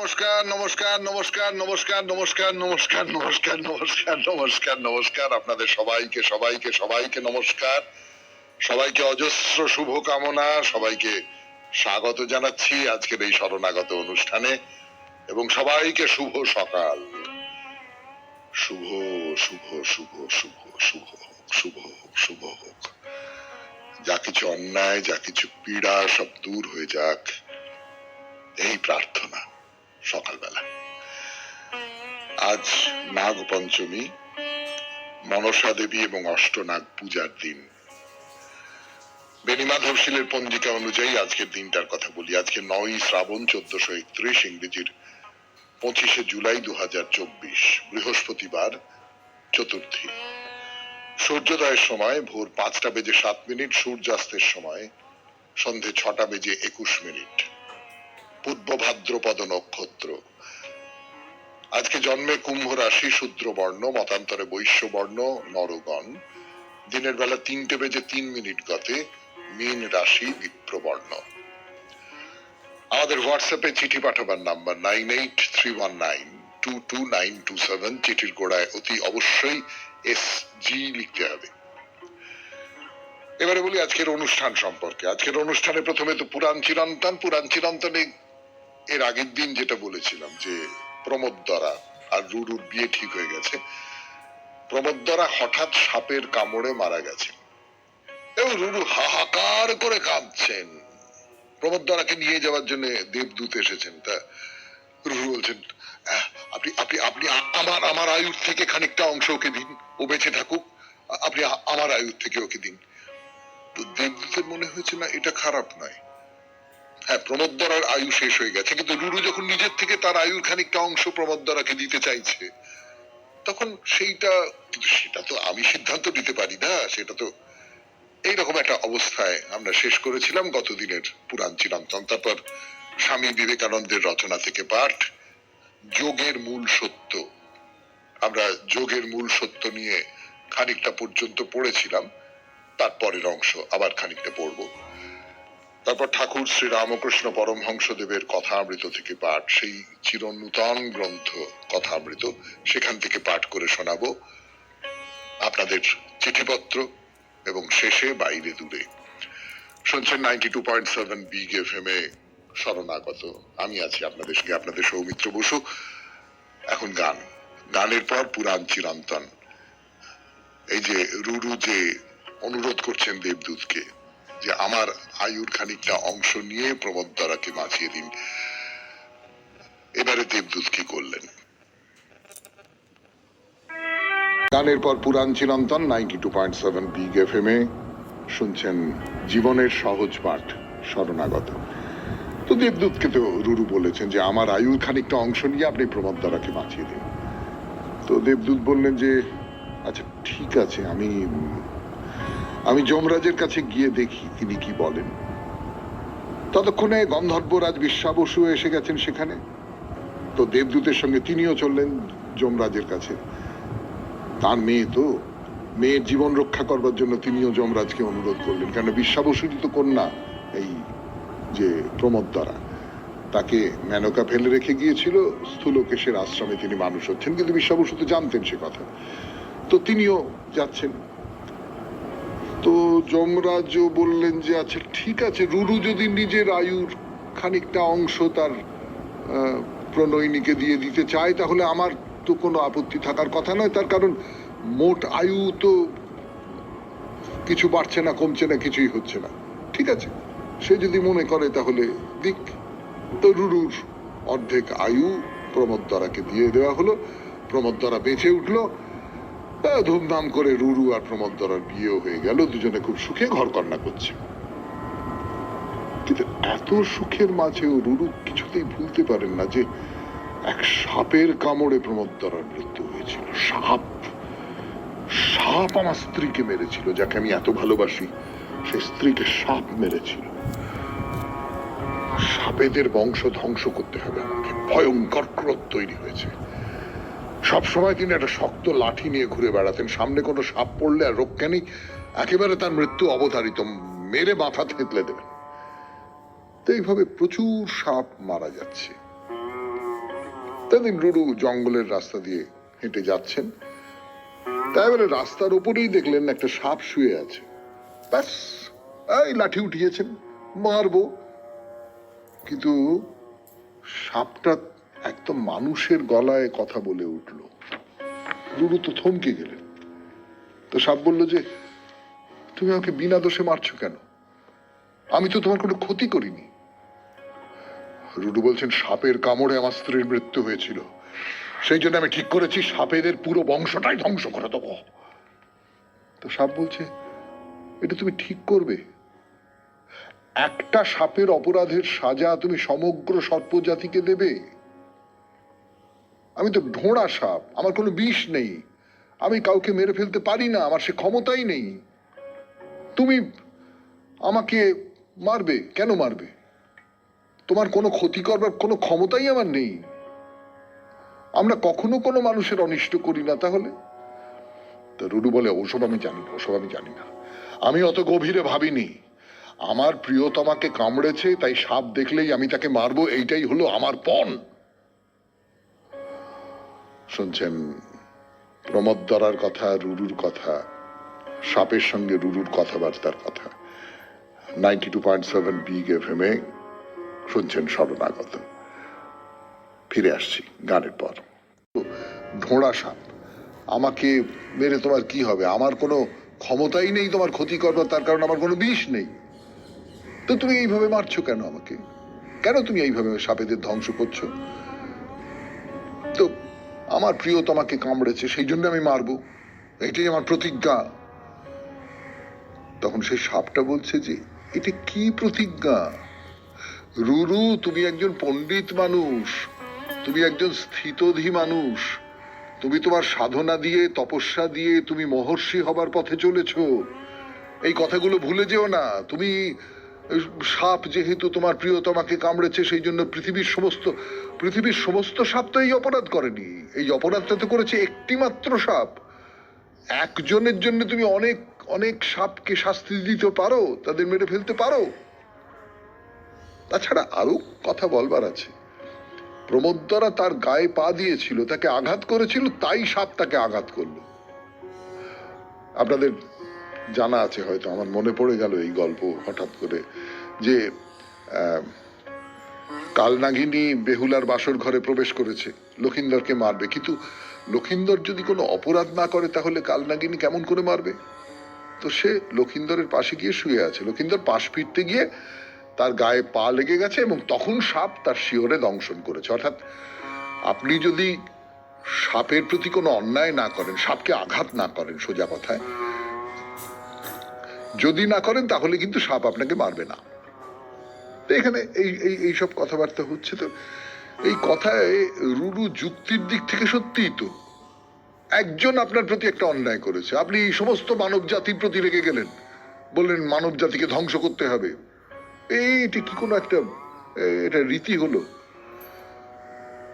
নমস্কার নমস্কার নমস্কার নমস্কার নমস্কার নমস্কার নমস্কার নমস্কার নমস্কার নমস্কার আপনাদের সবাইকে সবাইকে সবাইকে নমস্কার, সবাইকে অজস্র শুভ কামনা, সবাইকে স্বাগত জানাচ্ছি আজকের এই শরণাগত অনুষ্ঠানে এবং সবাইকে শুভ সকাল। শুভ শুভ শুভ শুভ শুভ হোক, শুভ হোক, শুভ হোক। যা কিছু অন্যায়, যা কিছু পীড়া সব দূর হয়ে যাক, এই প্রার্থনা সকালবেলা। আজ নাগ পঞ্চমী, মনসা দেবী এবং অষ্টনাগ পূজার দিন। বেণীমাধব শীলের পঞ্জিকা অনুযায়ী আজকের দিনটার কথা বলি। আজকে 9ই শ্রাবণ 1431, ইংরেজির 25শে জুলাই 2024, বৃহস্পতিবার, চতুর্থী। সূর্যোদয়ের সময় ভোর 5:07, সূর্যাস্তের সময় সন্ধে 6:21। পূর্ব ভাদ্রপদ নক্ষত্র। আজকে জন্মে কুম্ভ রাশি, শূদ্র বর্ণ, মতান্তরে বৈশ্য বর্ণ, নরগণ। দিনের বেলা 3:03 গতে মীন রাশি, বিপ্রবর্ণ। আমাদের হোয়াটসঅ্যাপে চিঠি পাঠাবার নাম্বার 9831922927। চিঠির গোড়ায় অতি অবশ্যই SG লিখতে হবে। এবারে বলি আজকের অনুষ্ঠান সম্পর্কে। আজকের অনুষ্ঠানে প্রথমে তো পুরাণ চিরন্তন। পুরাণ চিরন্তনে এর আগের দিন যেটা বলেছিলাম যে প্রমোদরা আর রুরুর বিয়ে ঠিক হয়ে গেছে। প্রমোদরা হঠাৎ সাপের কামড়ে মারা গেছেন এবং রুরু হাহাকার করে কাঁদছেন। প্রমোদরাকে নিয়ে যাওয়ার জন্য দেবদূত এসেছেন। তা রুরু বলছেন, আপনি আপনি আপনি আমার আয়ুর থেকে খানিকটা অংশ ওকে দিন, ও বেঁচে থাকুক, আপনি আমার আয়ুর থেকে ওকে দিন। তো দেবদূতের মনে হয়েছে না, এটা খারাপ নয়। হ্যাঁ, প্রমোদরার আয়ু শেষ হয়ে গেছে, কিন্তু রুরু যখন নিজের থেকে তার আয়ুর খানিকটা অংশ প্রমোদরাকে দিতে চাইছে, তখন সেটা তো আমি সিদ্ধান্ত নিতে পারি না। সেটা তো এইরকম একটা অবস্থায় আমরা শেষ করেছিলাম গতদিনের পুরাণ চিরন্তন। তারপর স্বামী বিবেকানন্দের রচনা থেকে পাঠ, যোগের মূল সত্য। আমরা যোগের মূল সত্য নিয়ে খানিকটা পর্যন্ত পড়েছিলাম, তারপরের অংশ আবার খানিকটা পড়বো। তারপর ঠাকুর শ্রী রামকৃষ্ণ পরমহংসদেবের কথামৃত থেকে পাঠ, সেই চিরনূতন গ্রন্থ কথামৃত, সেখান থেকে পাঠ করে শোনাবো আপনাদের চিঠিপত্র এবং শেষে বাইরে দূরে। শুনছেন 92.7 বিগ FM এ শরণাগত। আমি আছি আপনাদের সঙ্গে, আপনাদের সৌমিত্র বসু। এখন গানের পর পুরাণ চিরন্তন। এই যে রুরু যে অনুরোধ করছেন দেবদূতকে যে আমার আয়ুর খানিকটা অংশ নিয়ে প্রমোদরাকে বাঁচিয়ে দিন, এবারে দেবদূত কি করলেন। গানের পর পুরাণ চিরন্তন 92.7 বিগ FM এ শুনছেন জীবনের সহজ পাঠ শরণাগত। তো দেবদূতকে তো রুরু বলেছেন যে আমার আয়ুর খানিকটা অংশ নিয়ে আপনি প্রমোদরাকে বাঁচিয়ে দিন। তো দেবদূত বললেন যে আচ্ছা ঠিক আছে, আমি যমরাজের কাছে গিয়ে দেখি তিনি কি বলেন। ততক্ষণে গন্ধর্বরাজ বিশ্বাবসু এসে গেছেন সেখানে। তো দেবদূতের সঙ্গে তিনিও চললেন যমরাজের কাছে। তার মেয়ের জীবন রক্ষা করবার জন্য তিনিও যমরাজকে অনুরোধ করলেন, কেন বিশ্বাবসুরই তো কন্যা এই যে প্রমোদরা, তাকে মেনকা ফেলে রেখে গিয়েছিল স্থূলকেশের আশ্রমে তিনি মানুষ হচ্ছেন, কিন্তু বিশ্বাবসু তো জানতেন সে কথা। তো তিনিও যাচ্ছেন। তো যমরাজও বললেন যে আচ্ছা ঠিক আছে, রুরু যদি নিজের আয়ুর খানিকটা অংশ তার প্রণয়িনীকে দিয়ে দিতে চায় তাহলে আমার তো কোনো আপত্তি থাকার কথা নয়। তার কারণ মোট আয়ু তো কিছু বাড়ছে না, কমছে না, কিছুই হচ্ছে না। ঠিক আছে, সে যদি মনে করে তাহলে দিক। তো রুরুর অর্ধেক আয়ু প্রমোদরাকে দিয়ে দেওয়া হলো। প্রমোদরা বেঁচে উঠলো। ধুমধাম করে রুরু আর প্রমোদরার বিয়েও হয়ে গেল। দুজনে খুব সুখে ঘর কন্যা করছে। কিন্তু এত সুখের মাঝেও রুরু কিছুতেই ভুলতে পারেন না যে এক সাপের কামড়ে প্রমোদরার মৃত্যু হয়েছিল। সাপ আমার স্ত্রীকে মেরেছিল, যাকে আমি এত ভালোবাসি, সে স্ত্রীকে সাপ মেরেছিল। সাপেদের বংশ ধ্বংস করতে হবে আমাকে। ভয়ঙ্কর ক্রোধ তৈরি হয়েছে। সবসময় তিনি একটা শক্ত লাঠি নিয়ে ঘুরে বেড়াতেন। সামনে কোনো সাপ পড়লে আর রক্ষা নেই, একেবারে তার মৃত্যু অবধারিত, মেরে মাথা থেতলে দেবেন। তো এইভাবে প্রচুর সাপ মারা যাচ্ছে। সেদিন রুরু জঙ্গলের রাস্তা দিয়ে হেঁটে যাচ্ছেন, তাই বলে রাস্তার উপরেই দেখলেন একটা সাপ শুয়ে আছে। ব্যাস, এই লাঠি উঠিয়েছেন, মারবো, কিন্তু সাপটা একদম মানুষের গলায় কথা বলে উঠল। রুরু তো থমকে গেলেন। তো সাপ বলল যে, তুমি আমাকে বিনা দোষে মারছো কেন? আমি তো তোমার কোনো ক্ষতি করিনি। রুরু বলছেন, সাপের কামড়ে আমার স্ত্রীর মৃত্যু হয়েছিল, সেই জন্য আমি ঠিক করেছি সাপেদের পুরো বংশটাই ধ্বংস করে দেবো। তো সাপ বলছে, এটা তুমি ঠিক করবে? একটা সাপের অপরাধের সাজা তুমি সমগ্র সর্পজাতিকে দেবে? আমি তো ঢোঁড়া সাপ, আমার কোনো বিষ নেই, আমি কাউকে মেরে ফেলতে পারি না, আমার সে ক্ষমতাই নেই। তুমি আমাকে মারবে কেন? মারবে? তোমার কোনো ক্ষতি করবার কোনো ক্ষমতাই আমার নেই। আমরা কখনো কোনো মানুষের অনিষ্ট করি না, তাহলে? তো রুরু বলে, ওসব আমি জানি না, ওসব আমি জানি না, আমি অত গভীরে ভাবিনি। আমার প্রিয়তমাকে কামড়েছে, তাই সাপ দেখলেই আমি তাকে মারবো, এইটাই হলো আমার পণ। শুনছেন প্রমোদদারার কথা, রুরুর কথা, সাপের সঙ্গে রুরুর কথাবার্তার কথা। 92.7 বিগ FM এ শুনছেন শরণাগত। ফিরে আসছি গানের পর। ঢোঁড়া সাপ, আমাকে মেরে তোমার কি হবে? আমার কোনো ক্ষমতাই নেই তোমার ক্ষতি করবার, তার কারণ আমার কোনো বিষ নেই। তো তুমি এইভাবে মারছো কেন আমাকে? কেন তুমি এইভাবে সাপেদের ধ্বংস করছো? তো আমার প্রিয় তোমাকে কামড়েছে, সেই জন্য আমি মারবো, এটাই আমার প্রতিজ্ঞা। তখন সেই সাপটা বলছে যে, এটা কি প্রতিজ্ঞা? রুরু, তুমি একজন পণ্ডিত মানুষ, তুমি একজন স্থিতধী মানুষ, তুমি তোমার সাধনা দিয়ে, তপস্যা দিয়ে তুমি মহর্ষি হবার পথে চলেছ। এই কথাগুলো ভুলে যেও না। তুমি সাপ যেহেতু তোমার প্রিয়তমাকে কামড়েছে, সেই জন্য পৃথিবীর সমস্ত সাপ তো এই অপরাধ করেনি। এই অপরাধটা তো করেছে একটি মাত্র সাপ। একজনের জন্য তুমি অনেক অনেক সাপকে শাস্তি দিতে পারো, তাদের মেরে ফেলতে পারো। তাছাড়া আরো কথা বলবার আছে। প্রমোদরা তার গায়ে পা দিয়েছিল, তাকে আঘাত করেছিল, তাই সাপ তাকে আঘাত করলো। আপনাদের জানা আছে হয়তো, আমার মনে পড়ে গেল এই গল্প হঠাৎ করে, যে কালনাগিনী বেহুলার বাসর ঘরে প্রবেশ করেছে, লক্ষিন্দরকে মারবে, কিন্তু লক্ষিন্দর যদি কোনো অপরাধ না করে তাহলে কালনাগিনী কেমন করে মারবে? তো সে লক্ষিন্দরের পাশে গিয়ে শুয়ে আছে। লক্ষিন্দর পাশ ফিরতে গিয়ে তার গায়ে পা লেগে গেছে এবং তখন সাপ তার শিহরে দংশন করেছে। অর্থাৎ আপনি যদি সাপের প্রতি কোনো অন্যায় না করেন, সাপকে আঘাত না করেন, সোজা কথায় যদি না করেন, তাহলে কিন্তু সাপ আপনাকে মারবে না। তো এখানে এই সব কথাবার্তা হচ্ছে। তো এই কথায় রুরু যুক্তির দিক থেকে সত্যিই তো, একজন আপনার প্রতি একটা অন্যায় করেছে, আপনি সমস্ত মানব জাতির প্রতি রেগে গেলেন, বললেন মানব জাতিকে ধ্বংস করতে হবে। এইটি কি কোনো একটা এটা রীতি হলো?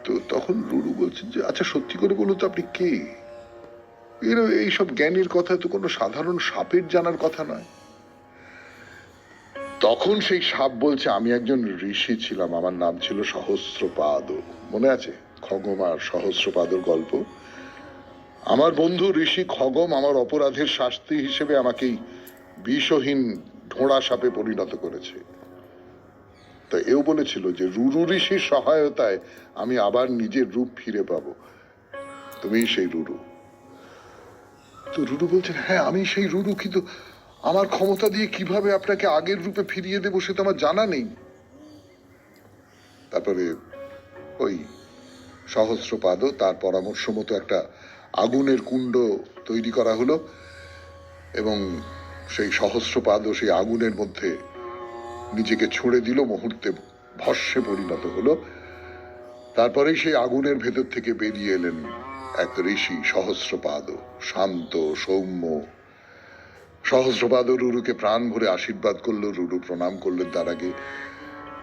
তো তখন রুরু বলছেন যে, আচ্ছা সত্যি করে বলুন তো আপনি কে? এইসব জ্ঞানীর কথা তো কোনো সাধারণ সাপের জানার কথা নয়। তখন সেই সাপ বলছে, আমি একজন ঋষি ছিলাম, আমার নাম ছিল সহস্রপাদ। মনে আছে খগম আর সহস্রপাদর গল্প? আমার বন্ধু ঋষি খগম আমার অপরাধের শাস্তি হিসেবে আমাকেই বিষহীন ঢোঁড়া সাপে পরিণত করেছে। তা এও বলেছিল যে রুরু ঋষির সহায়তায় আমি আবার নিজের রূপ ফিরে পাবো, তুমি সেই রুরু। তো রুরু বলছেন, হ্যাঁ আমি সেই রুরু, কিন্তু আমার ক্ষমতা দিয়ে কিভাবে আপনাকে আগের রূপে ফিরিয়ে দেবো সে তো আমার জানা নেই। তারপরে ওই সহস্রপাদ তার পরামর্শ মতো একটা আগুনের কুণ্ড তৈরি করা হলো এবং সেই সহস্রপাদ সেই আগুনের মধ্যে নিজেকে ছুঁড়ে দিল, মুহূর্তে ভস্মে পরিণত হলো। তারপরেই সেই আগুনের ভেতর থেকে বেরিয়ে এলেন এক ঋষি সহস্রপাদ, শান্ত সৌম্য। সহস্রপাদ রুরুকে প্রাণ ভরে আশীর্বাদ করলো। রুরু প্রণাম করলেন তার আগে,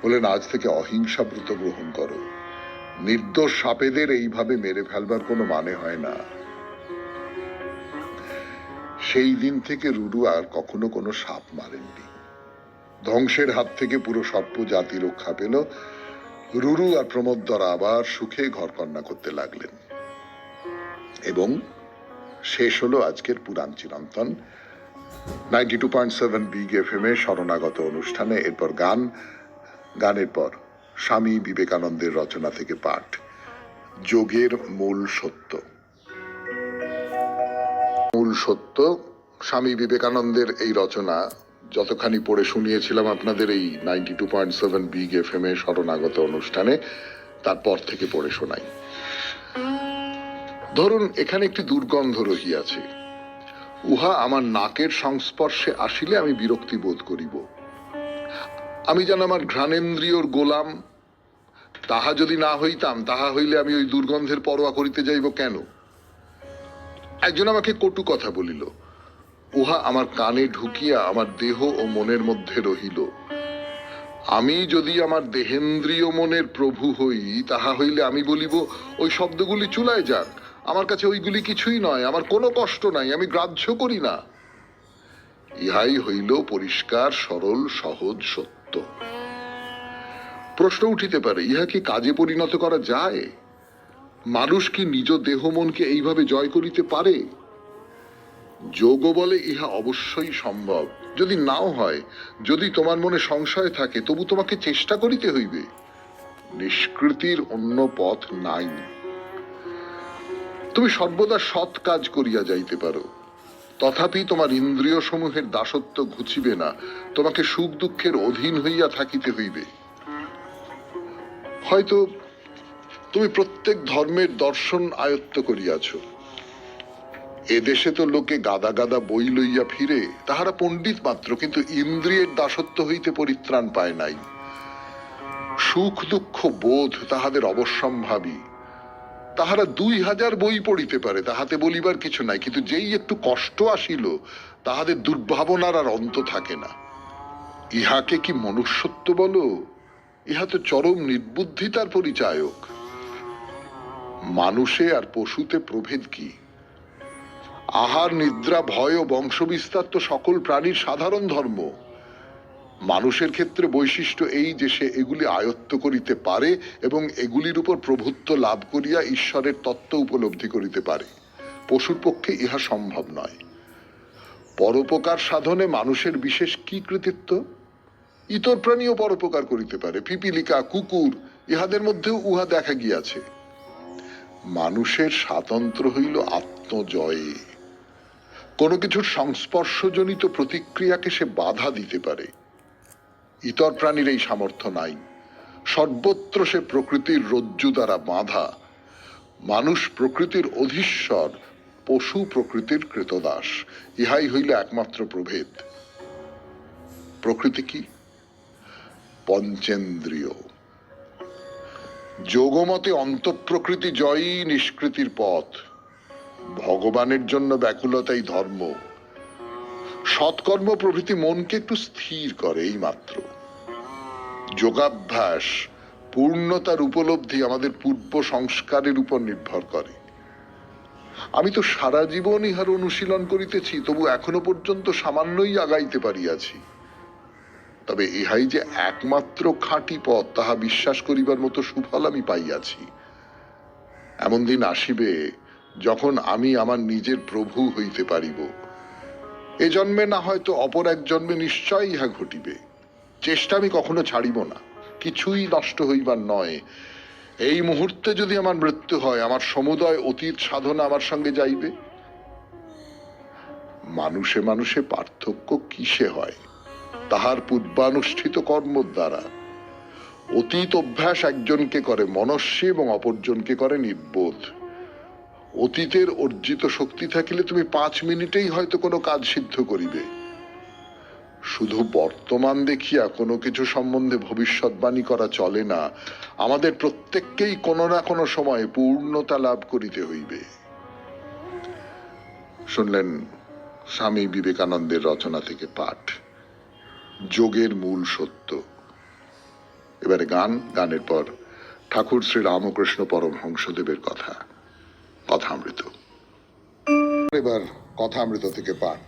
বলেন আজ থেকে অহিংসা ব্রত গ্রহণ করো, নির্দোষ সাপেদের এইভাবে মেরে ফেলবার কোনো মানে হয় না। সেই দিন থেকে রুরু আর কখনো কোনো সাপ মারেননি। ধ্বংসের হাত থেকে পুরো সর্প জাতি রক্ষা পেল। রুরু আর প্রমোদরা আবার সুখে ঘরকন্যা করতে লাগলেন এবং শেষ হলো আজকের পুরাণ চিরন্তন 92.7 বিগ এফএম এ শরণাগত অনুষ্ঠানে। এরপর গানের পর স্বামী বিবেকানন্দের রচনা থেকে পাঠ, যোগের মূল সত্য। মূল সত্য স্বামী বিবেকানন্দের এই রচনা যতখানি পড়ে শুনিয়েছিলাম আপনাদের এই 92.7 বিগ এফএম এ শরণাগত অনুষ্ঠানে, তারপর থেকে পড়ে শোনাই। ধরুন এখানে একটি দুর্গন্ধ রহিয়াছে, উহা আমার নাকের সংস্পর্শে আসিলে আমি বিরক্তি বোধ করিব। আমি যেন আমার ঘ্রাণেন্দ্রিয়র গোলাম, তাহা যদি না হইতাম, তাহা হইলে আমি ওই দুর্গন্ধের পরোয়া করিতে যাইব কেন? একজন আমাকে কটু কথা বলিল, উহা আমার কানে ঢুকিয়া আমার দেহ ও মনের মধ্যে রহিল। আমি যদি আমার দেহেন্দ্রিয় মনের প্রভু হই, তাহা হইলে আমি বলিব ওই শব্দগুলি চুলায় যাক, আমার কাছে ওইগুলি কিছুই নয়, আমার কোনো কষ্ট নাই, আমি গ্রাহ্য করি না। ইহাই হইল পরিষ্কার সরল সহজ সত্য। প্রশ্ন উঠিতে পারে, ইহা কি কাজে পরিণত করা যায়? মানুষ কি নিজ দেহ মনকে এইভাবে জয় করিতে পারে? যোগ বলে ইহা অবশ্যই সম্ভব। যদি নাও হয়, যদি তোমার মনে সংশয় থাকে, তবু তোমাকে চেষ্টা করিতে হইবে। নিষ্কৃতির অন্য পথ নাই। তুমি সর্বদা সৎ কাজ করিয়া যাইতে পারো, তথাপি তোমার ইন্দ্রিয় সমূহের দাসত্ব ঘুচিবে না, তোমাকে সুখ দুঃখের অধীন হইয়া থাকিতে হইবে। হয়তো তুমি প্রত্যেক ধর্মের দর্শন আয়ত্ত করিয়াছ। এদেশে তো লোকে গাদা গাদা বই লইয়া ফিরে, তাহারা পণ্ডিত মাত্র, কিন্তু ইন্দ্রিয়ের দাসত্ব হইতে পরিত্রাণ পায় নাই। সুখ দুঃখ বোধ তাহাদের অবশ্যম্ভাবী। তাহারা 2000 বই পড়িতে পারে, তাহাতে বলিবার কিছু নাই, কিন্তু যেই একটু কষ্ট আসিল, তাহাদের দুর্ভাবনার আর অন্ত থাকে না। ইহাকে কি মনুষ্যত্ব বলো? ইহা তো চরম নির্বুদ্ধিতার পরিচায়ক। মানুষে আর পশুতে প্রভেদ কি? আহার নিদ্রা ভয় ও বংশবিস্তার তো সকল প্রাণীর সাধারণ ধর্ম। মানুষের ক্ষেত্রে বৈশিষ্ট্য এই যে সে এগুলি আয়ত্ত করিতে পারে এবং এগুলির উপর প্রভুত্ব লাভ করিয়া ঈশ্বরের তত্ত্ব উপলব্ধি করিতে পারে। পশুর পক্ষে ইহা সম্ভব নয়। পরোপকার সাধনে মানুষের বিশেষ কি কৃতিত্ব? ইতর প্রাণীও পরোপকার করিতে পারে, পিপিলিকা, কুকুর, ইহাদের মধ্যেও উহা দেখা গিয়াছে। মানুষের স্বাতন্ত্র্য হইল আত্মজয়ে। কোনো কিছুর সংস্পর্শজনিত প্রতিক্রিয়াকে সে বাধা দিতে পারে। ইতর প্রাণীর এই সামর্থ্য নাই। সর্বত্র সে প্রকৃতির রজ্জু দ্বারা বাঁধা। মানুষ প্রকৃতির অধীশ্বর, পশু প্রকৃতির কৃতদাস। ইহাই হইল একমাত্র প্রভেদ। প্রকৃতি কি? পঞ্চেন্দ্রিয়। যোগমতে অন্তঃপ্রকৃতি জয়ী নিষ্কৃতির পথ। ভগবানের জন্য ব্যাকুলতাই ধর্ম। সৎকর্ম প্রভৃতি মনকে একটু স্থির করে, এই মাত্র। যোগাভ্যাস, পূর্ণতার উপলব্ধি আমাদের পূর্ব সংস্কারের উপর নির্ভর করে। আমি তো সারা জীবন ইহার অনুশীলন করিতেছি, তবু এখনো পর্যন্ত সামান্যই আগাইতে পারিয়াছি। তবে ইহাই যে একমাত্র খাঁটি পথ, তাহা বিশ্বাস করিবার মতো সুফল আমি পাইয়াছি। এমন দিন আসিবে যখন আমি আমার নিজের প্রভু হইতে পারিব। এ জন্মে না হয়তো অপর এক জন্মে নিশ্চয় ইহা ঘটিবে। চেষ্টা আমি কখনো ছাড়িব না, কিছুই নষ্ট হইবার নয়। এই মুহূর্তে যদি আমার মৃত্যু হয়, আমার সমুদয় অতীত সাধনা আমার সঙ্গে যাইবে। মানুষে মানুষে পার্থক্য কিসে হয়? তাহার পূর্বানুষ্ঠিত কর্মর দ্বারা। অতীত অভ্যাস একজনকে করে মনস্বী এবং অপরজনকে করে নির্বোধ। অতীতের অর্জিত শক্তি থাকিলে তুমি 5 মিনিটেই হয়তো কোনো কাজ সিদ্ধ করিবে। শুধু বর্তমান দেখিয়া কোনো কিছু সম্বন্ধে ভবিষ্যৎবাণী করা চলে না। আমাদের প্রত্যেককেই কোনো না কোনো সময় পূর্ণতা লাভ করিতে হইবে। শুনলেন স্বামী বিবেকানন্দের রচনা থেকে পাঠ, যোগের মূল সত্য। এবারে গানের পর ঠাকুর শ্রী রামকৃষ্ণ পরমহংসদেবের কথা, কথামৃত। এবার কথামৃত থেকে পাঠ,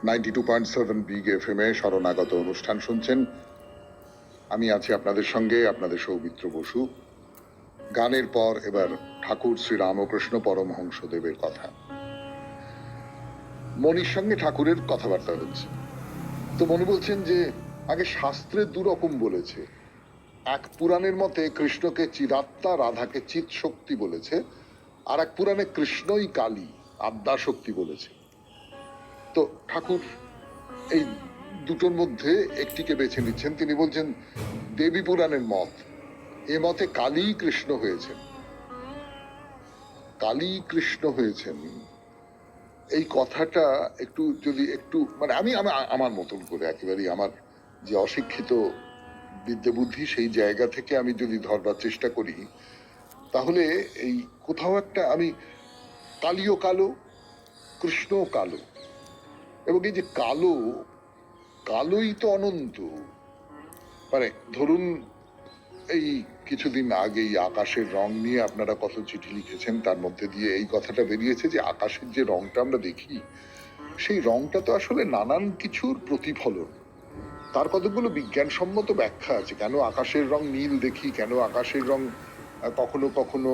92.7 বিগ এফএম এ শরণাগত অনুষ্ঠান শুনছেন। আমি আছি আপনাদের সঙ্গে, আপনাদের সৌমিত্র বসু। গানের পর এবার ঠাকুর শ্রী রামকৃষ্ণ পরমহংসদেবের কথা। মনির সঙ্গে ঠাকুরের কথাবার্তা হচ্ছে, তো মনি বলছেন যে আগে শাস্ত্রে দুরকম বলেছে। এক পুরাণের মতে কৃষ্ণকে চিদাত্মা, রাধাকে চিৎ শক্তি বলেছে, আর এক পুরাণে কৃষ্ণই কালী, আদ্যা শক্তি বলেছে। তো ঠাকুর এই দুটোর মধ্যে একটিকে বেছে নিচ্ছেন। তিনি বলছেন দেবী পুরাণের মত, এ মতে কালী কৃষ্ণ হয়েছেন। কালী কৃষ্ণ হয়েছেন, এই কথাটা একটু যদি একটু মানে আমি আমার মতন করে একেবারেই আমার যে অশিক্ষিত বিদ্যে বুদ্ধি সেই জায়গা থেকে আমি যদি ধরবার চেষ্টা করি, তাহলে এই কোথাও একটা আমি কালীও কালো, কৃষ্ণ কালো, এবং এই যে কালো, কালোই তো অনন্ত। মানে ধরুন এই কিছুদিন আগেই আকাশের রং নিয়ে আপনারা কত চিঠি লিখেছেন, তার মধ্যে দিয়ে এই কথাটা বেরিয়েছে যে আকাশের যে রংটা আমরা দেখি, সেই রংটা তো আসলে নানান কিছুর প্রতিফলন। তার কতগুলো বিজ্ঞানসম্মত ব্যাখ্যা আছে, কেন আকাশের রং নীল দেখি, কেন আকাশের রং কখনো কখনো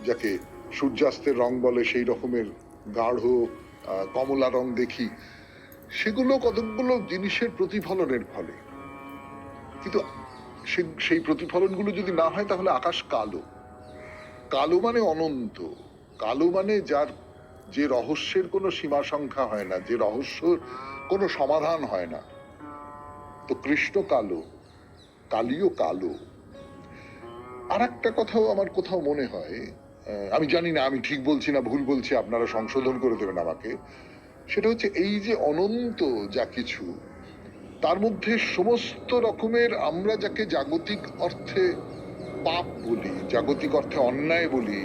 যাকে সূর্যাস্তের রং বলে সেই রকমের গাঢ় কমলা রং দেখি, সেগুলো কতগুলো জিনিসের প্রতিফলনের ফলে। কিন্তু সেই প্রতিফলনগুলো যদি না হয় তাহলে আকাশ কালো। কালো মানে অনন্ত, কালো মানে যার যে রহস্যের কোনো সীমা সংখ্যা হয় না, যে রহস্যের কোনো সমাধান হয় না। তো কৃষ্ণ কালো, কালীও কালো। আর একটা কথাও আমার কোথাও মনে হয়, আমি জানি না আমি ঠিক বলছি না ভুল বলছি, আপনারা সংশোধন করে দেবেন আমাকে, সেটা হচ্ছে এই যে অনন্ত যা কিছু, তার মধ্যে সমস্ত রকমের আমরা যাকে জাগতিক অর্থে পাপ বলি, জাগতিক অর্থে অন্যায় বলি,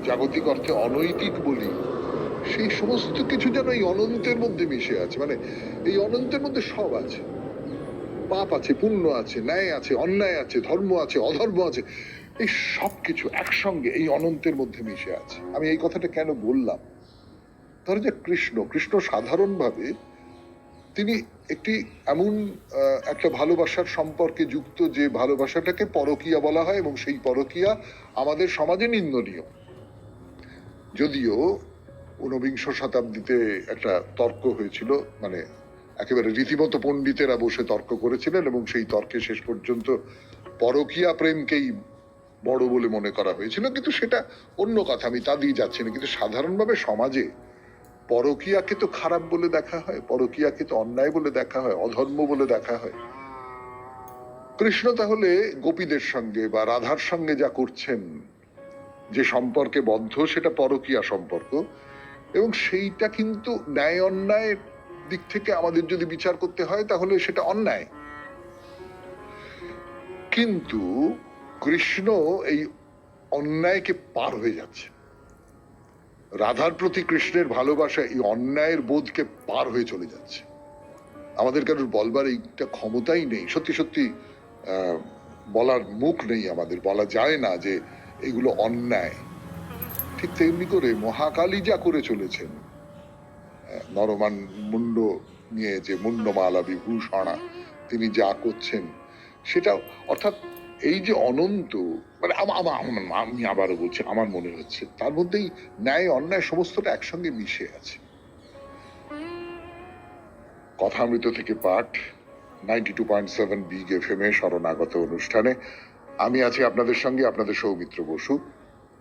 জাগতিক অর্থে অনৈতিক বলি, সেই সমস্ত কিছু যেন এই অনন্তের মধ্যে মিশে আছে। মানে এই অনন্তের মধ্যে সব আছে, পাপ আছে, পুণ্য আছে, ন্যায় আছে, অন্যায় আছে, ধর্ম আছে, অধর্ম আছে, এই সব কিছু একসঙ্গে এই অনন্তের মধ্যে মিশে আছে। আমি এই কথাটা কেন বললাম, ধরো যে কৃষ্ণ সাধারণভাবে তিনি একটি এমন একটা ভালোবাসার সম্পর্কে যুক্ত যে ভালোবাসাটাকে পরকীয়া বলা হয়, এবং সেই পরকীয়া আমাদের সমাজে নিন্দনীয়। যদিও ঊনবিংশ শতাব্দীতে একটা তর্ক হয়েছিল, মানে একেবারে রীতিমতো পণ্ডিতেরা বসে তর্ক করেছিলেন, এবং সেই তর্কে শেষ পর্যন্ত পরকীয়া প্রেমকেই বড় বলে মনে করা হয়েছিল। কিন্তু সেটা অন্য কথা, আমি তা দিয়ে যাচ্ছি না। কিন্তু সাধারণভাবে সমাজে পরকীয়াকে তো খারাপ বলে দেখা হয়, পরকীয়াকে তো অন্যায় বলে দেখা হয়, অধর্ম বলে দেখা হয়। কৃষ্ণ তাহলে গোপীদের সঙ্গে বা রাধার সঙ্গে যা করছেন, যে সম্পর্কে বদ্ধ, সেটা পরকীয়া সম্পর্ক, এবং সেইটা কিন্তু ন্যায় অন্যায়ের দিক থেকে আমাদের যদি বিচার করতে হয় তাহলে সেটা অন্যায়। কিন্তু কৃষ্ণ এই অন্যায়কে পার হয়ে যাচ্ছে। রাধার প্রতি কৃষ্ণের ভালোবাসা এই অন্যায়ের বোধকে পার হয়ে চলে যাচ্ছে। আমাদের কারোর বলবার এইটা ক্ষমতাই নেই, সত্যি সত্যি বলার মুখ নেই আমাদের, বলা যায় না যে এগুলো অন্যায়। ঠিক তেমনি করে মহাকালী যা করে চলেছেন, নরমান মুন্ড নিয়ে যে মুন্ডমালা বিভূষণা তিনি যা করছেন, সেটা অর্থাৎ এই যে অনন্ত, মানে আমি আবারও বলছি, আমার মনে হচ্ছে তার মধ্যেই ন্যায় অন্যায় সমস্তটা একসঙ্গে মিশে আছে। কথামৃত থেকে পাঠ, 92.7 বিগ এফএম এ শরণাগত অনুষ্ঠানে আমি আছি আপনাদের সঙ্গে, আপনাদের সৌমিত্র বসু।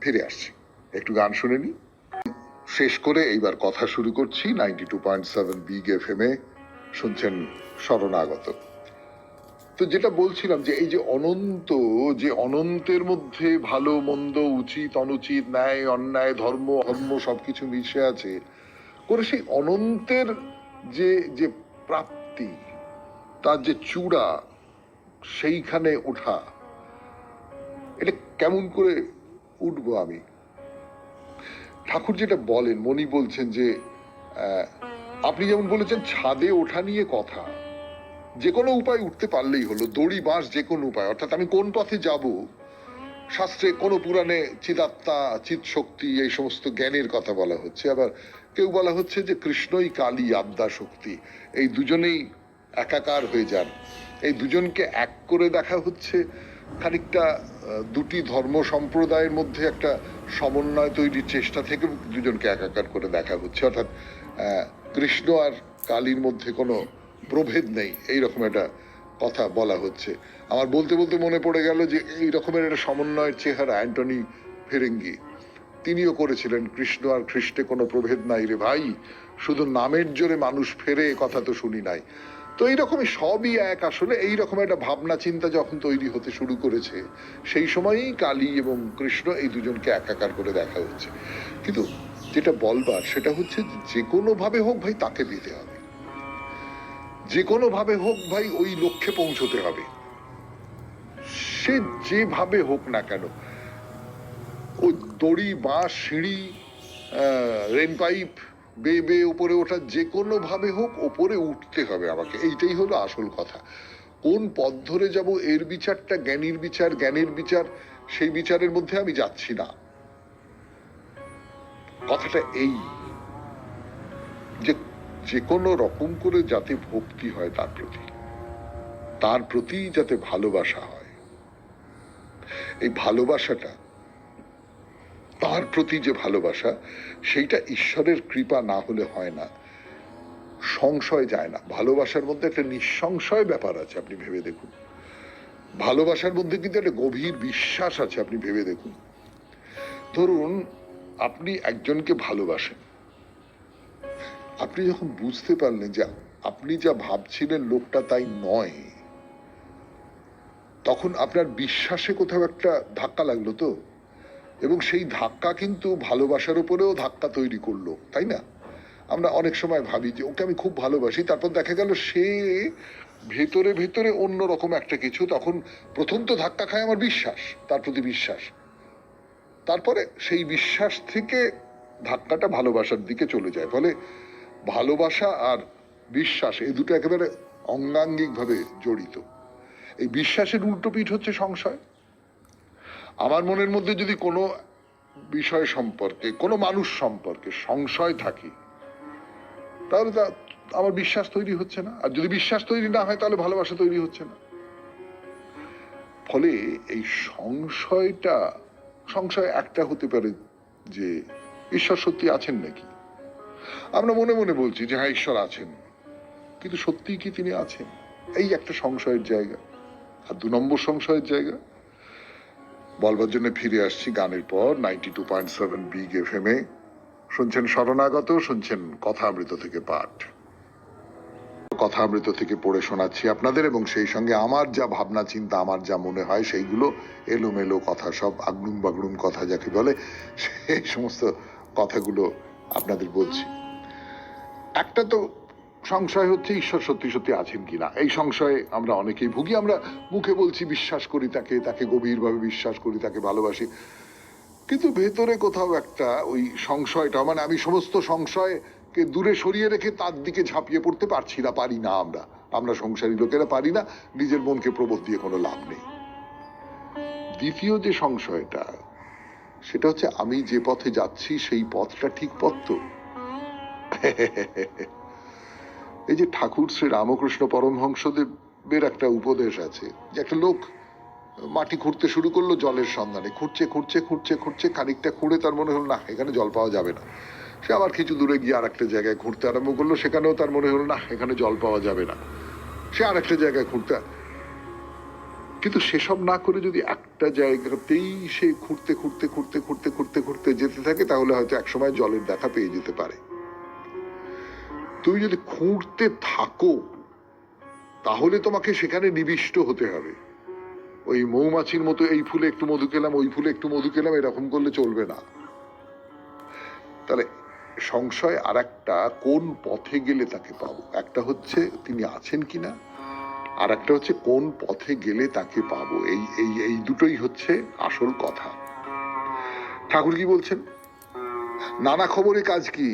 ফিরে আসছি, একটু গান শুনে নি, শেষ করে এইবার কথা শুরু করছি। 92.7 বিগ এফএম এ শুনছেন শরণাগত। তো যেটা বলছিলাম যে এই যে অনন্ত, যে অনন্তের মধ্যে ভালো মন্দ, উচিত অনুচিত, ন্যায় অন্যায়, ধর্ম অধর্ম সবকিছু মিশে আছে, করে সেই অনন্তের যে যে প্রাপ্তি, তার যে চূড়া, সেইখানে ওঠা, এটা কেমন করে উঠবো আমি? ঠাকুর যেটা বলেন, মনি বলছেন যে আপনি যেমন বলেছেন ছাদে ওঠা নিয়ে কথা, যে কোনো উপায় উঠতে পারলেই হলো, দড়ি বাঁশ যে কোনো উপায়, অর্থাৎ আমি কোন পথে যাব। শাস্ত্রে কোনো পুরাণে চিদাত্মা, চিৎ শক্তি, এই সমস্ত জ্ঞানের কথা বলা হচ্ছে, আবার কেউ বলা হচ্ছে যে কৃষ্ণই কালী, আদ্যা শক্তি, এই দুজনেই একাকার হয়ে যান এই দুজনকে এক করে দেখা হচ্ছে খানিকটা দুটি ধর্ম সম্প্রদায়ের মধ্যে একটা সমন্বয় তৈরির চেষ্টা থেকে দুজনকে একাকার করে দেখা হচ্ছে, অর্থাৎ কৃষ্ণ আর কালীর মধ্যে কোনো প্রভেদ নেই এইরকম একটা কথা বলা হচ্ছে। আমার বলতে বলতে মনে পড়ে গেল যে এই রকমের একটা সমন্বয়ের চেহারা অ্যান্টনি ফেরেঙ্গি তিনিও করেছিলেন, কৃষ্ণ আর খ্রিস্টে কোনো প্রভেদ নাই রে ভাই, শুধু নামের জোরে মানুষ ফেরে কথা তো শুনি নাই। তো এইরকমই সবই এক, আসলে এইরকম একটা ভাবনা চিন্তা যখন তৈরি হতে শুরু করেছে সেই সময়ই কালী এবং কৃষ্ণ এই দুজনকে একাকার করে দেখা হচ্ছে। কিন্তু যেটা বলবার সেটা হচ্ছে যে কোনো ভাবে হোক ভাই তাকে পেতে হবে, যে কোনো ভাবে হোক ভাই ওই লক্ষ্যে পৌঁছতে হবে, সে যেভাবে হোক না কেন। ওই দড়ি, বাঁশ, সিঁড়ি, রেন পাইপ বেয়ে বেয়ে উপরে ওঠা, যে কোনো ভাবে হোক ওপরে উঠতে হবে আমাকে, এইটাই হলো আসল কথা। কোন পথ ধরে যাব এর বিচারটা জ্ঞানীর বিচার, জ্ঞানের বিচার, সেই বিচারের মধ্যে আমি যাচ্ছি না। কথাটা এই যে যে কোনো রকম করে যাতে ভক্তি হয় তার প্রতি যাতে ভালোবাসা হয়, এই ভালোবাসাটা, তার প্রতি যে ভালোবাসা, সেইটা ঈশ্বরের কৃপা না হলে হয় না, সংশয় যায় না। ভালোবাসার মধ্যে একটা নিঃসংশয় ব্যাপার আছে, আপনি ভেবে দেখুন। ভালোবাসার মধ্যে কিন্তু একটা গভীর বিশ্বাস আছে, আপনি ভেবে দেখুন। ধরুন আপনি একজনকে ভালোবাসেন, আপনি যখন বুঝতে পারলেন যে আপনি যা ভাবছিলেন লোকটা তাই নয়, তখন আপনার বিশ্বাসে কোথাও একটা ধাক্কা লাগলো তো, এবং সেই ধাক্কা কিন্তু ভালোবাসার উপরেও ধাক্কা তৈরি করলো, তাই না? আমরা অনেক সময় ভাবি যে ওকে আমি খুব ভালোবাসি, তারপর দেখা গেল সে ভেতরে ভেতরে অন্যরকম একটা কিছু, তখন প্রথম তো ধাক্কা খায় আমার বিশ্বাস, তার প্রতি বিশ্বাস, তারপরে সেই বিশ্বাস থেকে ধাক্কাটা ভালোবাসার দিকে চলে যায়। ফলে ভালোবাসা আর বিশ্বাস এই দুটো একেবারে অঙ্গাঙ্গিক ভাবে জড়িত। এই বিশ্বাসের উল্টো পিঠ হচ্ছে সংশয়। আমার মনের মধ্যে যদি কোনো বিষয় সম্পর্কে, কোনো মানুষ সম্পর্কে সংশয় থাকে, তাহলে আমার বিশ্বাস তৈরি হচ্ছে না, আর যদি বিশ্বাস তৈরি না হয় তাহলে ভালোবাসা তৈরি হচ্ছে না। ফলে এই সংশয় একটা হতে পারে যে ঈশ্বর সত্যি আছেন নাকি। আমরা মনে মনে বলছি যে হ্যাঁ ঈশ্বর আছেন, কিন্তু সত্যিই কি তিনি আছেন, এই একটা সংশয়ের জায়গা। আর 2 নম্বর সংশয়ের জায়গা বলবার জন্য ফিরে আসছি গানের পর 92.7 বিগ এফএম এ। শুনছেন শরণাগত, শুনছেন কথামৃত থেকে পাঠ। কথামৃত থেকে পড়ে শোনাচ্ছি আপনাদের, এবং সেই সঙ্গে আমার যা ভাবনা চিন্তা, আমার যা মনে হয় সেইগুলো, এলোমেলো কথা, সব আগনুম বাগনুম কথা যাকে বলে, সেই সমস্ত কথাগুলো আপনাদের বলছি। একটা তো সংশয় হচ্ছে ঈশ্বর সত্যি সত্যি আছেন কিনা। এই সংশয়ে আমরা অনেকেই ভুগি। আমরা মুখে বলছি বিশ্বাস করি তাকে গভীরভাবে বিশ্বাস করি, তাকে ভালোবাসি, কিন্তু ভেতরে কোথাও একটা ওই সংশয়টা, মানে আমি সমস্ত সংশয়কে দূরে সরিয়ে রেখে তার দিকে ঝাঁপিয়ে পড়তে পারি না। আমরা সংসারী লোকেরা পারি না, নিজের মনকে প্রবোধ দিয়ে কোনো লাভ নেই। দ্বিতীয় যে সংশয়টা, সেটা হচ্ছে আমি যে পথে যাচ্ছি সেই পথটা ঠিক পথ তো। এই যে ঠাকুর শ্রী রামকৃষ্ণ পরমহংসদেবের একটা উপদেশ আছে যে একটা লোক মাটি খুঁড়তে শুরু করলো জলের সন্ধানে, খুঁড়ছে, খানিকটা খুঁড়ে তার মনে হলো না এখানে জল পাওয়া যাবে না। সে আবার কিছু দূরে গিয়ে আর একটা জায়গায় খুঁড়তে আরম্ভ করলো, সেখানেও তার মনে হলো না এখানে জল পাওয়া যাবে না। সে আর একটা জায়গায় খুঁড়তে, কিন্তু সেসব না করে যদি একটা জায়গাতেই সে খুঁড়তে যেতে থাকে, তাহলে হয়তো একসময় জলের দেখা পেয়ে যেতে পারে। তুমি যদি খুঁড়তে থাকো তাহলে তোমাকে সেখানে নিবিষ্ট হতে হবে। ওই মৌমাছির মতো এই ফুলে একটু মধু খেলাম, ওই ফুলে একটু মধু খেলাম, এরকম করলে চলবে না। তাহলে সংশয় আর একটা, কোন পথে গেলে তাকে পাবো। একটা হচ্ছে তিনি আছেন কিনা, আর একটা হচ্ছে কোন পথে গেলে তাকে পাবো। এই দুটোই হচ্ছে আসল কথা। ঠাকুর কি বলছেন, নানা খবরে কাজ কি,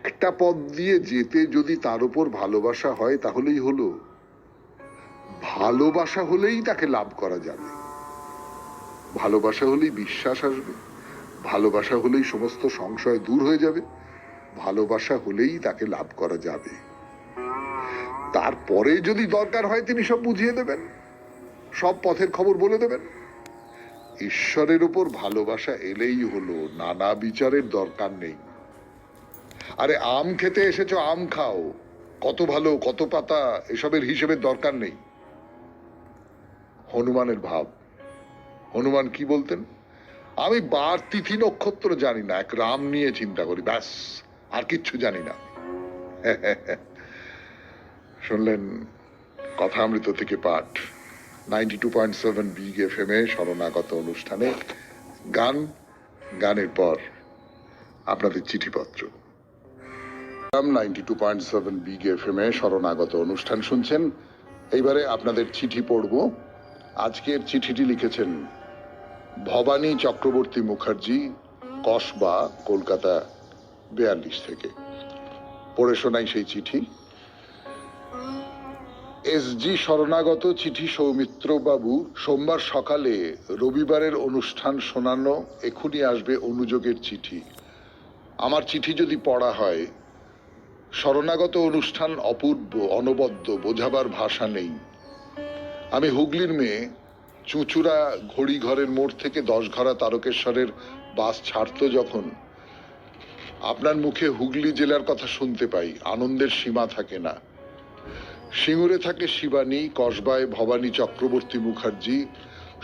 একটা পথ দিয়ে যেতে যদি তার উপর ভালোবাসা হয় তাহলেই হলো। ভালোবাসা হলেই তাকে লাভ করা যাবে, ভালোবাসা হলেই বিশ্বাস আসবে, ভালোবাসা হলেই সমস্ত সংশয় দূর হয়ে যাবে, ভালোবাসা হলেই তাকে লাভ করা যাবে। তারপরে যদি দরকার হয় তিনি সব বুঝিয়ে দেবেন, সব পথের খবর বলে দেবেন। ঈশ্বরের উপর ভালোবাসা এলেই হলো, নানা বিচারের দরকার নেই। আরে আম খেতে এসেছো, আম খাও, কত ভালো কত পাতা এসবের হিসেবের দরকার নেই। হনুমানের ভাব, হনুমান কি বলতেন? আমি বার তিথি নক্ষত্র জানি না, এক রাম নিয়ে চিন্তা করি, ব্যাস, আর কিচ্ছু জানি না। শুনলেন কথামৃত থেকে পাঠ, 92.7 বিগ এফএম এ শরণাগত অনুষ্ঠানে গান, গানের পর আপনাদের চিঠিপত্র। 92.7 বিগ এফএম এ শরণাগত অনুষ্ঠান শুনছেন। এইবারে আপনাদের চিঠি পড়ব। আজকের চিঠিটি লিখেছেন ভবানী চক্রবর্তী মুখার্জি, কসবা, কলকাতা 42 থেকে। পড়ে শোনাই সেই চিঠি। এসজি শরণাগত চিঠি সৌমিত্র বাবু, সোমবার সকালে রবিবারের অনুষ্ঠান শোনানো, এখনই আসবে অনুযোগের চিঠি। আমার চিঠি যদি পড়া হয়, শরণাগত অনুষ্ঠান অপূর্ব, অনবদ্য, বোঝাবার ভাষা নেই। আমি হুগলির মেয়ে, চুঁচুড়া ঘড়িঘরের মোড় থেকে 10 ঘরা তারকেশ্বরের বাস ছাড়তো যখন, আপনার মুখে হুগলি জেলার কথা শুনতে পাই, আনন্দের সীমা থাকে না। সিঙ্গুরে থাকে শিবানী, কসবায় ভবানী চক্রবর্তী মুখার্জি।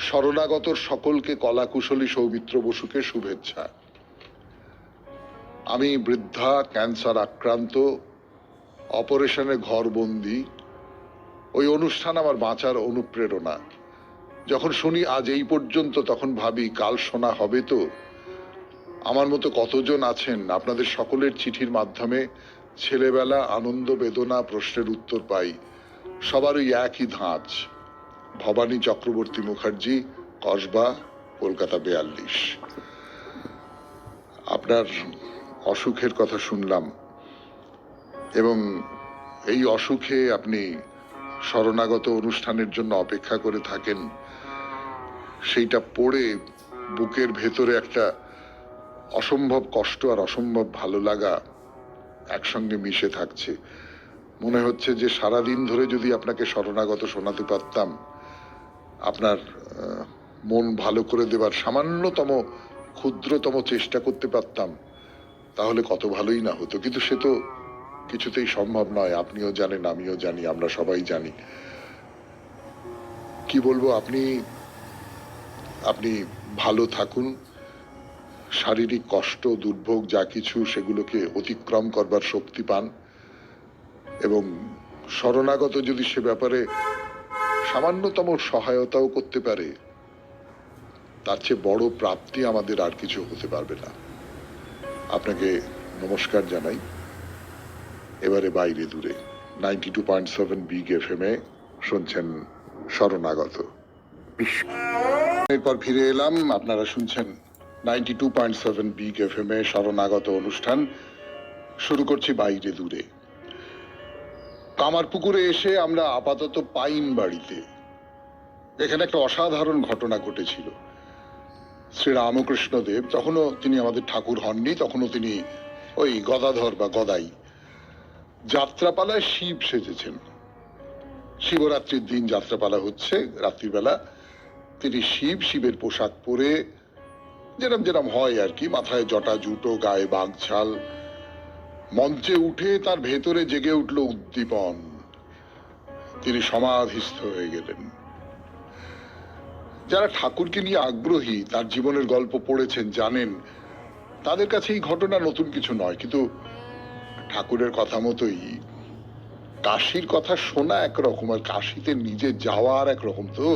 শরণাগতর সকলকে কলাকুশলী সৌমিত্র বসুকে শুভেচ্ছা। আমি বৃদ্ধা, ক্যান্সার আক্রান্ত, অপারেশনে ঘরবন্দি। ওই অনুষ্ঠান আমার বাঁচার অনুপ্রেরণা। যখন শুনি আজ এই পর্যন্ত, তখন ভাবি কাল শোনা হবে তো। আমার মতো কতজন আছেন, আপনাদের সকলের চিঠির মাধ্যমে ছেলেবেলা, আনন্দ, বেদনা, প্রশ্নের উত্তর পাই। সবারই একই ধাঁচ, ভবানী চক্রবর্তী মুখার্জি, কসবা, কলকাতা 42। আপনার অসুখের কথা শুনলাম, এবং এই অসুখে আপনি শরণাগত অনুষ্ঠানের জন্য অপেক্ষা করে থাকেন। সেইটা পড়ে বুকের ভেতরে একটা অসম্ভব কষ্ট আর অসম্ভব ভালো লাগা একসঙ্গে মিশে থাকছে। মনে হচ্ছে যে সারাদিন ধরে যদি আপনাকে শরণাগত শোনাতে পারতাম, আপনার মন ভালো করে দেবার সামান্যতম ক্ষুদ্রতম চেষ্টা করতে পারতাম, তাহলে কত ভালোই না হতো। কিন্তু সে তো কিছুতেই সম্ভব নয়। আপনিও জানেন, আমিও জানি, আমরা সবাই জানি। কি বলবো, আপনি ভালো থাকুন, শারীরিক কষ্ট, দুর্ভোগ যা কিছু, সেগুলোকে অতিক্রম করবার শক্তি পান, এবং শরণাগত যদি সে ব্যাপারে সামান্যতম সহায়তাও করতে পারে, তার চেয়ে বড় প্রাপ্তি আমাদের আর কিছু হতে পারবে না। আপনাকে নমস্কার জানাই। এবারে বাইরে দূরে 92.7 বিগ এফএম এ শুনছেন শরণাগত। এরপর ফিরে এলাম, আপনারা শুনছেন 92.7 বিগ এফএম এ শরণাগত অনুষ্ঠান। শুরু করছি বাইরে দূরে। কামারপুকুরে এসে আমরা আপাতত পাইন বাড়িতে। এখানে একটা অসাধারণ ঘটনা ঘটেছিল। শ্রী রামকৃষ্ণদেব, তখনও তিনি আমাদের ঠাকুর হননি, তখনও তিনি ওই গদাধর বা গদাই, যাত্রাপালায় শিব সেজেছেন। শিবরাত্রির দিন যাত্রাপালা হচ্ছে, রাত্রিবেলা তিনি শিবের পোশাক পরে, যেরম যেরম হয় আর কি, মাথায় জটা জুটো, গায়ে বাঘছাল, মঞ্চে উঠে তার ভেতরে জেগে উঠল উদ্দীপন। তিনি সমাধিস্থ হয়ে গেলেন। যারা ঠাকুরকে নিয়ে আগ্রহী, তার জীবনের গল্প পড়েছেন, জানেন, তাদের কাছে এই ঘটনা নতুন কিছু নয়। কিন্তু ঠাকুরের কথা মতোই কাশীর কথা শোনা একরকম, আর কাশীতে নিজে যাওয়া আর একরকম। তো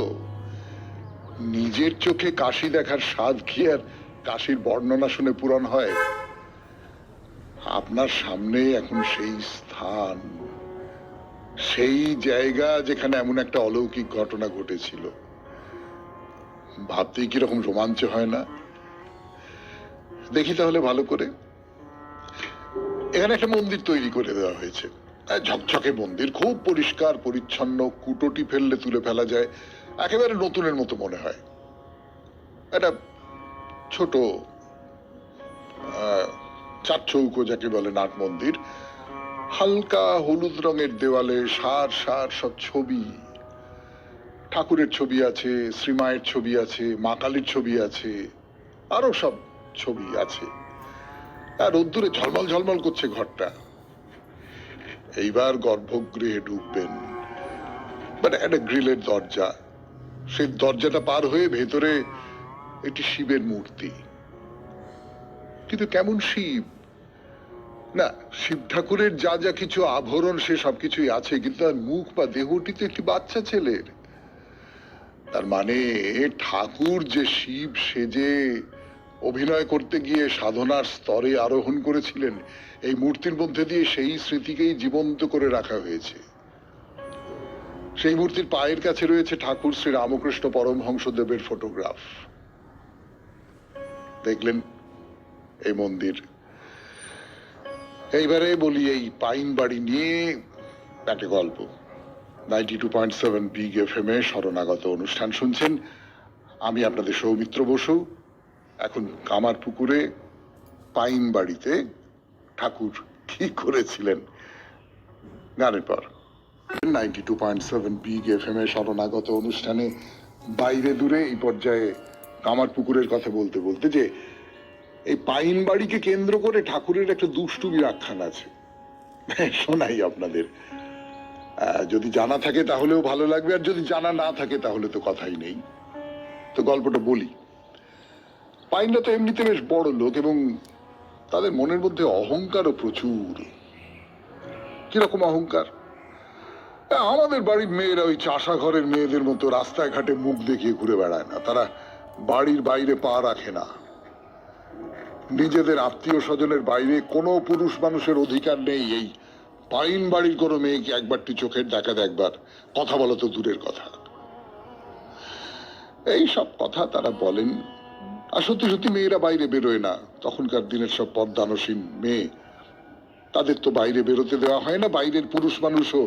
নিজের চোখে কাশী দেখার স্বাদ কি আর কাশীর বর্ণনা শুনে পূরণ হয়? আপনার সামনে এখন সেই স্থান, সেই জায়গা যেখানে এমন একটা অলৌকিক ঘটনা ঘটেছিল। ভাবতেই কিরকম রোমাঞ্চ হয় না? দেখি তাহলে ভালো করে। এখানে একটা মন্দির তৈরি করে দেওয়া হয়েছে, ঝকঝকে মন্দির, খুব পরিষ্কার পরিচ্ছন্ন, কুটোটি ফেললে তুলে ফেলা যায়, একেবারে নতুনের মতো মনে হয়। একটা ছোট চার চৌকো যাকে বলে নাট মন্দির, হালকা হলুদ রঙের দেওয়ালে সার সার সব ছবি, ঠাকুরের ছবি আছে, শ্রীমায়ের ছবি আছে, মা কালীর ছবি আছে, আরো সব ছবি আছে। আর রোদ্দুরে ঝলমল ঝলমল করছে ঘরটা। এইবার গর্ভগৃহে ঢুকবেন, মানে একটা গ্রিলের দরজা, সেই দরজাটা পার হয়ে ভেতরে একটি শিবের মূর্তি। কিন্তু কেমন শিব? না, শিব ঠাকুরের যা যা কিছু আভরণ সে সবকিছুই আছে, কিন্তু তার মুখ বা দেহটি তো একটি বাচ্চা ছেলের। তার মানে ঠাকুর যে শিব সেজে অভিনয় করতে গিয়ে সাধনার স্তরে আরোহণ করেছিলেন, এই মূর্তির মধ্যে দিয়ে সেই স্মৃতিকেই জীবন্ত করে রাখা হয়েছে। সেই মূর্তির পায়ের কাছে রয়েছে ঠাকুর শ্রী রামকৃষ্ণ পরমহংসদেবের ফটোগ্রাফ। দেখলেন এই মন্দির। এইবারে বলি এই পাইন বাড়ি নিয়ে একটা গল্প। 92.7 বিগ এফএম এ শরণাগত অনুষ্ঠান শুনছেন। আমি আপনাদের সৌমিত্র বসু। এখন কামারপুকুরে পাইন বাড়িতে ঠাকুর কি করেছিলেন গানের পর। 92.7 বিগ এফএম এ শরণাগত অনুষ্ঠানে বাইরে দূরে এই পর্যায়ে কামারপুকুরের কথা বলতে বলতে যে এই পাইন বাড়িকে কেন্দ্র করে ঠাকুরের একটা দুষ্টুমি আখ্যান আছে, শোনাই আপনাদের। যদি জানা থাকে তাহলেও ভালো লাগবে, আর যদি জানা না থাকে তাহলে তো কথাই নেই। তো গল্পটা বলি। পাইনরা তো এমনিতে বেশ বড় লোক এবং তাদের মনের মধ্যে অহংকারও প্রচুর। কিরকম অহংকার? আমাদের বাড়ির মেয়েরা ওই চাষা ঘরের মেয়েদের মতো রাস্তায় ঘাটে মুখ দেখিয়ে ঘুরে বেড়ায় না, তারা বাড়ির বাইরে পা রাখে না। নিজেদের আত্মীয় স্বজনের বাইরে কোনো পুরুষ মানুষের অধিকার নেই এই পাইন বাড়ির কোনো মেয়েকে একবারটি চোখের দেখা দেখবার, কথা বলা তো দূরের কথা। এই সব কথা তারা বলেন, আর সত্যি সত্যি মেয়েরা বাইরে বেরোয় না। তখনকার দিনের সব পর্দানসীন মেয়ে, তাদের তো বাইরে বেরোতে দেওয়া হয় না, বাইরের পুরুষ মানুষও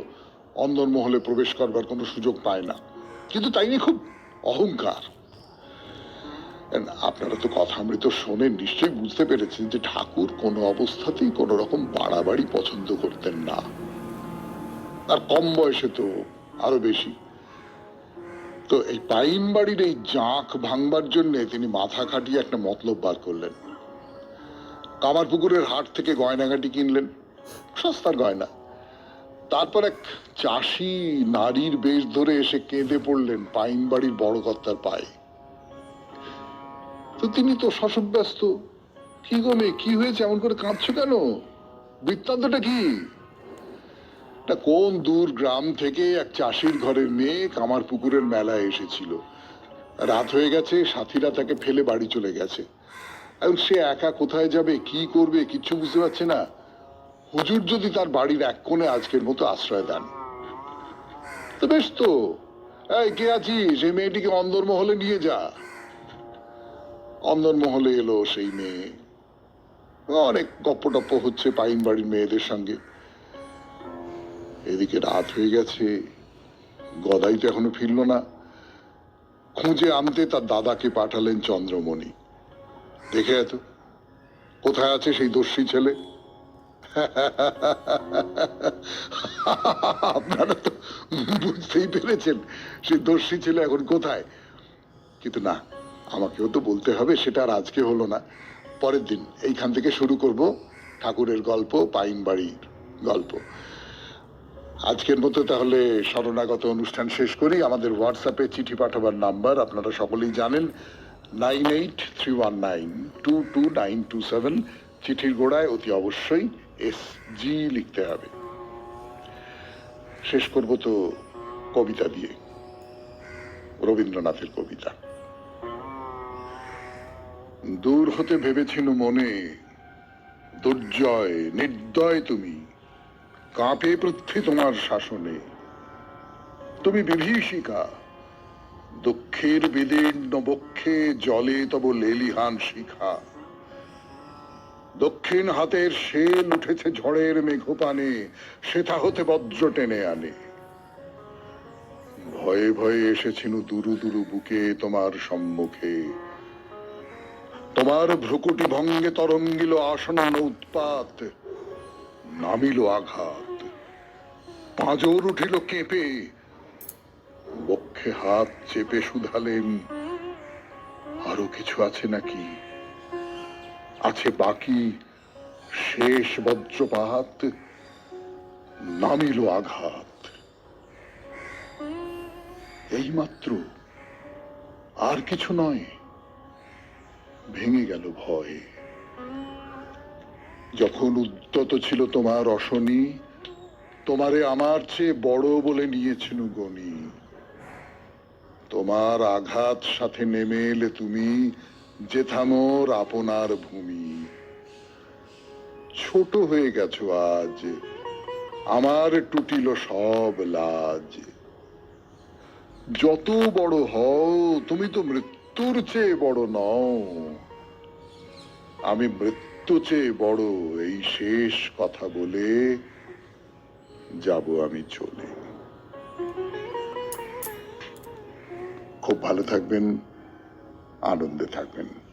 অন্দরমহলে প্রবেশ করবার কোনো সুযোগ পায় না। কিন্তু তাই নিয়ে খুব অহংকার। আপনারা তো কথা অমৃত শোনেন, নিশ্চয়ই বুঝতে পেরেছেন যে ঠাকুর কোনো অবস্থাতেই কোন রকম বাড়াবাড়ি পছন্দ করতেন না। আর কম বয়সে তো আরো বেশি। তো এই পাইন বাড়ির এই জাঁক ভাঙবার জন্য তিনি মাথা খাটিয়ে একটা মতলব বার করলেন। কামারপুকুরের হাট থেকে গয়নাগাটি কিনলেন, সস্তার গয়না। তারপর এক চাষি নারীর বেশ ধরে এসে কেঁদে পড়লেন পাইন বাড়ির বড় কর্তার পায়ে। তো তিনি তো শশব্যস্ত। কি গো মেয়ে, কি হয়েছে, এমন করে কাঁদছো কেন? বৃত্তান্তটা কি? কোন দূর গ্রাম থেকে এক চাষির ঘরের মেয়ে কামারপুকুরের মেলায় এসেছিল। রাত হয়ে গেছে, সাথীরা তাকে ফেলে বাড়ি চলে গেছে। এখন সে একা কোথায় যাবে, কি করবে, কিচ্ছু বুঝতে পারছে না। হুজুর যদি তার বাড়ির এক কোণে আজকের মতো আশ্রয় দেন তো বেশ। তো এই কে আছিস, সেই মেয়েটিকে অন্দরমহলে নিয়ে যা। অন্দরমহলে এলো সেই মেয়ে। অনেক গপ্প হচ্ছে পাইন বাড়ির মেয়েদের সঙ্গে। এদিকে রাত হয়ে গেছে, গদাই তো এখনো ফিরল না। খুঁজে আনতে তার দাদাকে পাঠালেন চন্দ্রমণি। দেখে এত কোথায় আছে সেই দস্যি ছেলে। আপনারা তো বুঝতেই পেরেছেন সেই দস্যি ছেলে এখন কোথায়। কিন্তু না, আমাকেও তো বলতে হবে, সেটা আর আজকে হলো না, পরের দিন এইখান থেকে শুরু করব ঠাকুরের গল্প, পাইন বাড়ির গল্প। আজকের মতো তাহলে শরণাগত অনুষ্ঠান শেষ করি। আমাদের হোয়াটসঅ্যাপে চিঠি পাঠাবার নাম্বার আপনারা সকলেই জানেন, 9831922927। চিঠির গোড়ায় অতি অবশ্যই SG লিখতে হবে। শেষ করব তো কবিতা দিয়ে, রবীন্দ্রনাথের কবিতা। দূর হতে ভেবেছিল মনে, দুর্জয় নির্দয় তুমি, কাঁপে পৃথ্বী তোমার শাসনে। তুমি বিভীষিকা, দুঃখের বিদীর্ণ বক্ষে জলে তব লেলিহান শিখা। দক্ষিণ হাতের শেল উঠেছে ঝড়ের মেঘপানে, সেথা হতে বজ্র টেনে আনে। ভয়ে ভয়ে এসেছিল দুরু দুরু বুকে তোমার সম্মুখে। তোমার ভ্রুকুটি ভঙ্গে তরঙ্গিল আসন্ন উৎপাত। নামিল আঘাত, পাঁজর উঠিল কেঁপে, বক্ষে হাত চেপে শুধালেন, আরো কিছু আছে নাকি? আছে বাকি শেষ বজ্রপাত, নামিল আঘাত। এইমাত্র, আর কিছু নয়। ভেঙে গেল ভয়। যখন উদ্যত ছিল তোমার রসনী, তোমারে আমার চেয়ে বড় বলে নিয়েছিল গণি। তোমার আঘাত সাথে নেমে এলে তুমি, যেথা মোর আপনার ভূমি। ছোট হয়ে গেছো আজ, আমার টুটিল সব লাজ। যত বড় হও, তুমি তো মৃত্যুর চেয়ে বড় নও। আমি মৃত্যু চেয়ে বড়, এই শেষ কথা বলে যাব আমি চলে। খুব ভালো থাকবেন, আনন্দে থাকবেন।